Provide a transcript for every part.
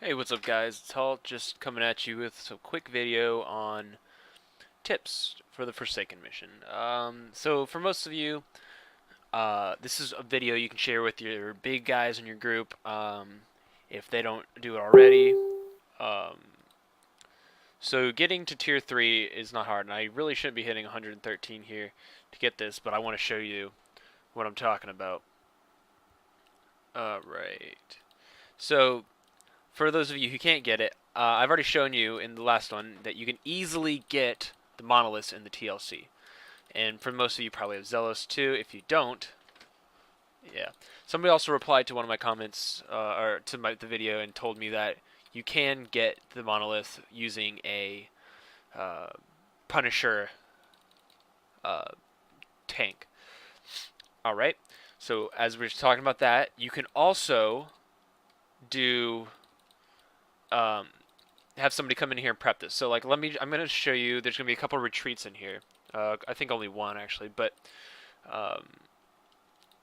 Hey, what's up guys? It's Halt just coming at you with some quick video on tips for the Forsaken mission. So for most of you, this is a video you can share with your big guys in your group if they don't do it already. Um, so getting to tier 3 is not hard, and I really shouldn't be hitting 113 here to get this, but I want to show you what I'm talking about. Alright. So for those of you who can't get it, I've already shown you in the last one that you can easily get the monoliths in the TLC. And for most of you, probably have Zealous too. If you don't, yeah. Somebody also replied to one of my comments, or to the video, and told me that you can get the monolith using a uh, Punisher uh, tank. All right. So as we're talking about that, you can also do um, have somebody come in here and prep this. So like, I'm gonna show you. There's gonna be a couple retreats in here. I think only one actually, but um,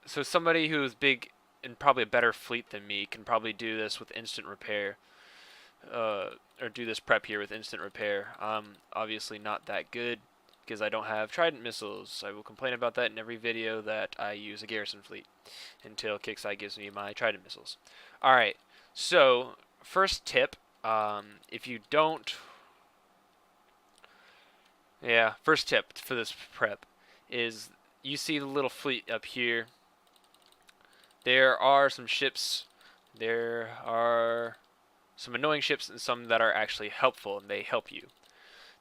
so somebody who's big and probably a better fleet than me can probably do this with instant repair, or do this prep here with instant repair. Obviously not that good because I don't have trident missiles. I will complain about that in every video that I use a garrison fleet until Kixeye gives me my trident missiles. All right, so first tip. If you don't, yeah, first tip for this prep is you see the little fleet up here. There are some ships. There are some annoying ships and some that are actually helpful and they help you.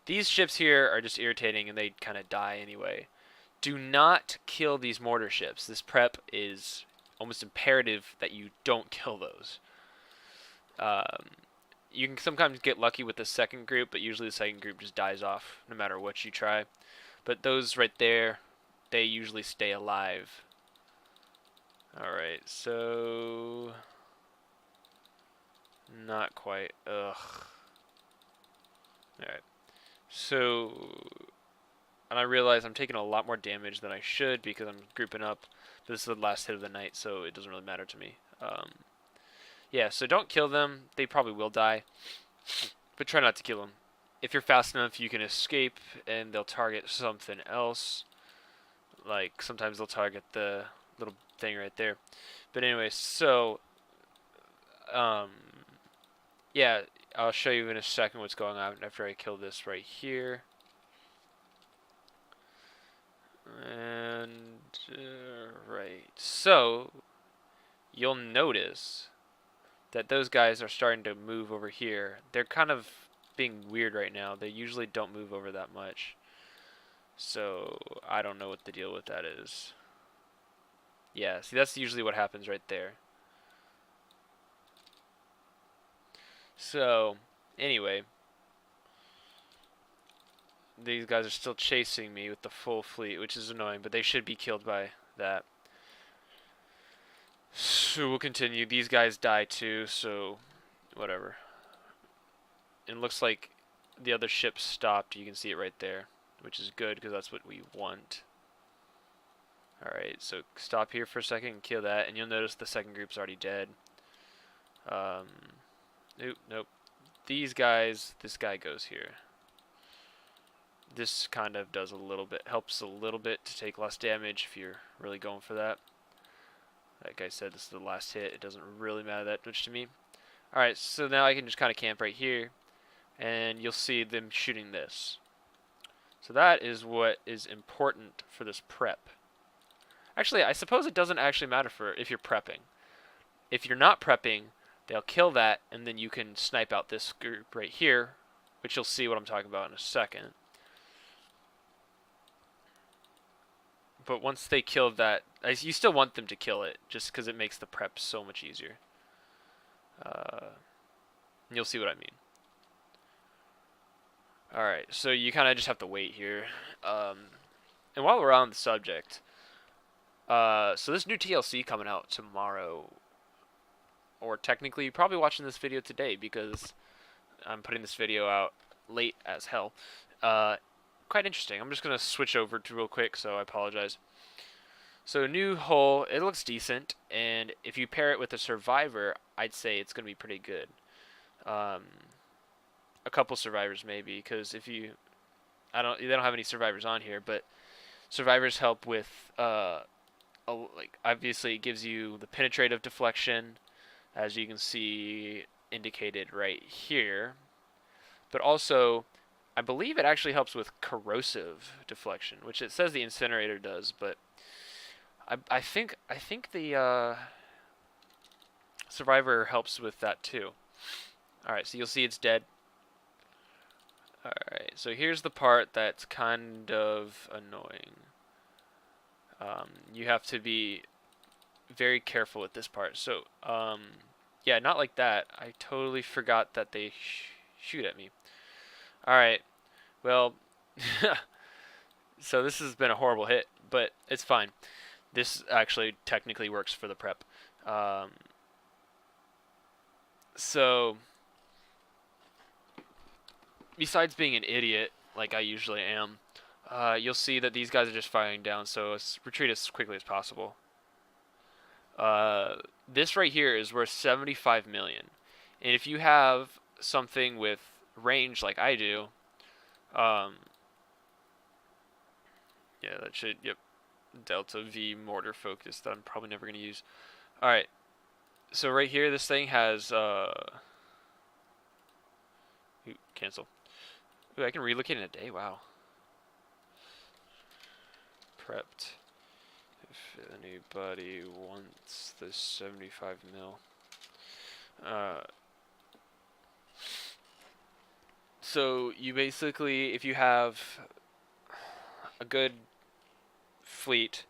These ships here are just irritating and they kind of die anyway. Do not kill these mortar ships. This prep is almost imperative that you don't kill those. Um, you can sometimes get lucky with the second group, but usually the second group just dies off no matter what you try. But those right there, they usually stay alive. Alright, so... Not quite. Ugh. Alright. So... And I realize I'm taking a lot more damage than I should because I'm grouping up. But this is the last hit of the night, so it doesn't really matter to me. Yeah, so don't kill them. They probably will die. But try not to kill them. If you're fast enough, you can escape and they'll target something else. Like, sometimes they'll target the little thing right there. But anyway, so... Um, yeah, I'll show you in a second what's going on after I kill this right here. And, right. So, you'll notice that those guys are starting to move over here. They're kind of being weird right now. They usually don't move over that much. So, I don't know what the deal with that is. Yeah, see, that's usually what happens right there. So, anyway, these guys are still chasing me with the full fleet, which is annoying, but they should be killed by that. So we'll continue. These guys die too, so whatever. It looks like the other ship stopped. You can see it right there, which is good because that's what we want. Alright, so stop here for a second and kill that, and you'll notice the second group's already dead. Nope. These guys, this guy goes here. This kind of does a little bit, helps a little bit to take less damage if you're really going for that. Like I said, this is the last hit. It doesn't really matter that much to me. Alright, so now I can just kind of camp right here, and you'll see them shooting this. So that is what is important for this prep. Actually, I suppose it doesn't actually matter for if you're prepping. If you're not prepping, they'll kill that, and then you can snipe out this group right here, which you'll see what I'm talking about in a second. But once they kill that, you still want them to kill it, just because it makes the prep so much easier. You'll see what I mean. Alright, so you kind of just have to wait here. And while we're on the subject, so this new TLC coming out tomorrow, or technically you're probably watching this video today because I'm putting this video out late as hell. Quite interesting. I'm just going to switch over to real quick, so I apologize. So new hull, it looks decent, and if you pair it with a survivor, I'd say it's going to be pretty good. Um, a couple survivors maybe, because if you, they don't have any survivors on here, but survivors help with like obviously it gives you the penetrative deflection, as you can see indicated right here, but also I believe it actually helps with corrosive deflection, which it says the incinerator does, but I think the survivor helps with that too. All right, so you'll see it's dead. All right, so here's the part that's kind of annoying. You have to be very careful with this part. So, yeah, not like that. I totally forgot that they shoot at me. All right, well, so this has been a horrible hit, but it's fine. This actually technically works for the prep. Um, so, besides being an idiot, like I usually am, you'll see that these guys are just firing down, so let's retreat as quickly as possible. This right here is worth 75 million. And if you have something with range like I do, um, yeah, that should, yep, Delta V mortar focus that I'm probably never going to use. Alright, so right here, this thing has, ooh, cancel. Ooh, I can relocate in a day, wow. Prepped. If anybody wants this 75 mil. So you basically, if you have a good fleet,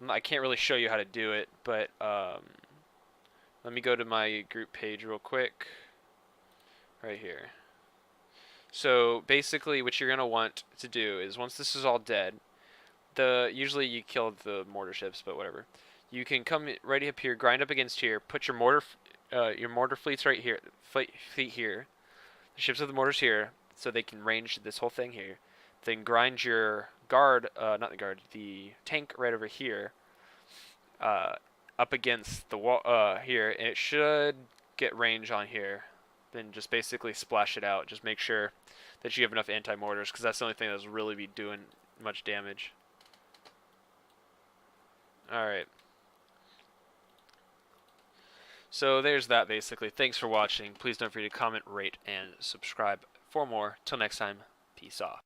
I can't really show you how to do it, but let me go to my group page real quick, right here. So basically what you're going to want to do is once this is all dead, usually you killed the mortar ships, but whatever. You can come right up here, grind up against here, put your mortar fleets right here, fleet here, the ships with the mortars here, so they can range this whole thing here. Then grind your not the guard, the tank right over here, up against the wall here, and it should get range on here. Then just basically splash it out. Just make sure that you have enough anti-mortars, because that's the only thing that'll really be doing much damage. Alright. So there's that basically. Thanks for watching. Please don't forget to comment, rate, and subscribe for more. Till next time, peace off.